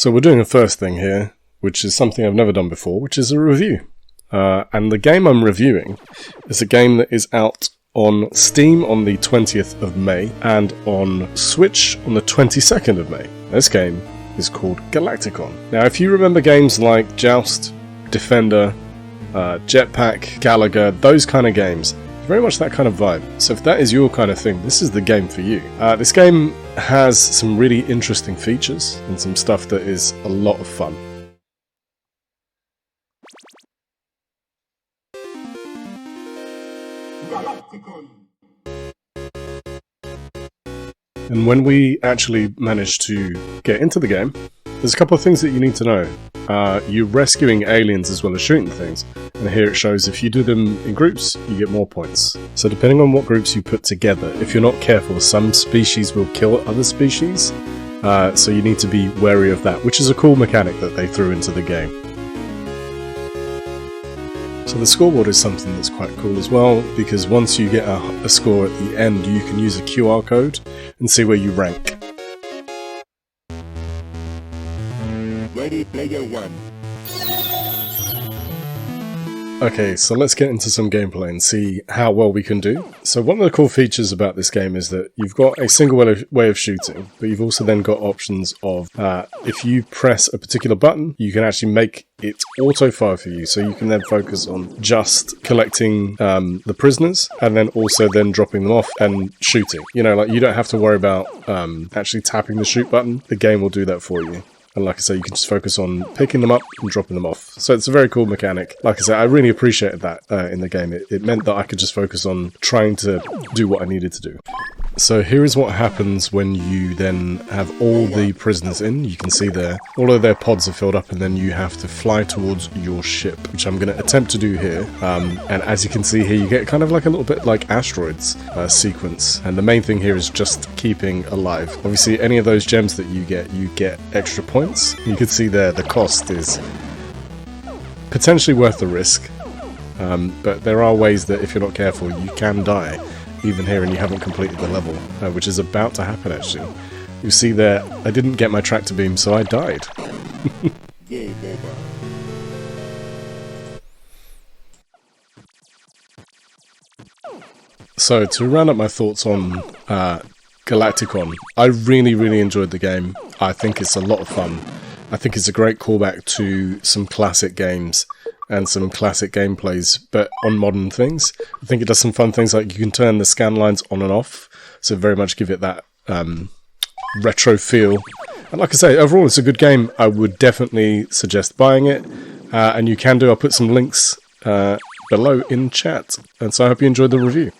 So we're doing a first thing here, which is something I've never done before, which is a review. And the game I'm reviewing is a game that is out on Steam on the 20th of May and on Switch on the 22nd of May. This game is called Galacticon. Now, if you remember games like Joust, Defender, Jetpack, Galaga, those kind of games, it's very much that kind of vibe. So if that is your kind of thing, this is the game for you. This game has some really interesting features and some stuff that is a lot of fun. Galacticon. And when we actually manage to get into the game, there's a couple of things that you need to know. You're rescuing aliens as well as shooting things, and here it shows if you do them in groups, you get more points. So depending on what groups you put together, if you're not careful, some species will kill other species, so you need to be wary of that, which is a cool mechanic that they threw into the game. So the scoreboard is something that's quite cool as well, because once you get a score at the end, you can use a QR code and see where you rank. Ready, player one. Okay, so let's get into some gameplay and see how well we can do. So one of the cool features about this game is that you've got a single way of shooting, but you've also then got options of, if you press a particular button, you can actually make it auto-fire for you, so you can then focus on just collecting the prisoners, and then also then dropping them off and shooting. You know, like you don't have to worry about actually tapping the shoot button, the game will do that for you. And like I say, you can just focus on picking them up and dropping them off. So it's a very cool mechanic. Like I say, I really appreciated that in the game. It meant that I could just focus on trying to do what I needed to do. So here is what happens when you then have all the prisoners in. You can see there, all of their pods are filled up, and then you have to fly towards your ship, which I'm going to attempt to do here. And as you can see here, you get kind of like a little bit like asteroids sequence. And the main thing here is just keeping alive. Obviously, any of those gems that you get extra points. You can see there the cost is potentially worth the risk. But there are ways that if you're not careful, you can die. Even here, and you haven't completed the level, which is about to happen actually. You see there, I didn't get my tractor beam, so I died. So, to round up my thoughts on Galacticon, I really enjoyed the game. I think it's a lot of fun. I think it's a great callback to some classic games and some classic gameplays, but on modern things. I think it does some fun things, like you can turn the scan lines on and off, so very much give it that retro feel. And like I say, overall it's a good game. I would definitely suggest buying it, and you can do, I'll put some links below in chat. And so I hope you enjoyed the review.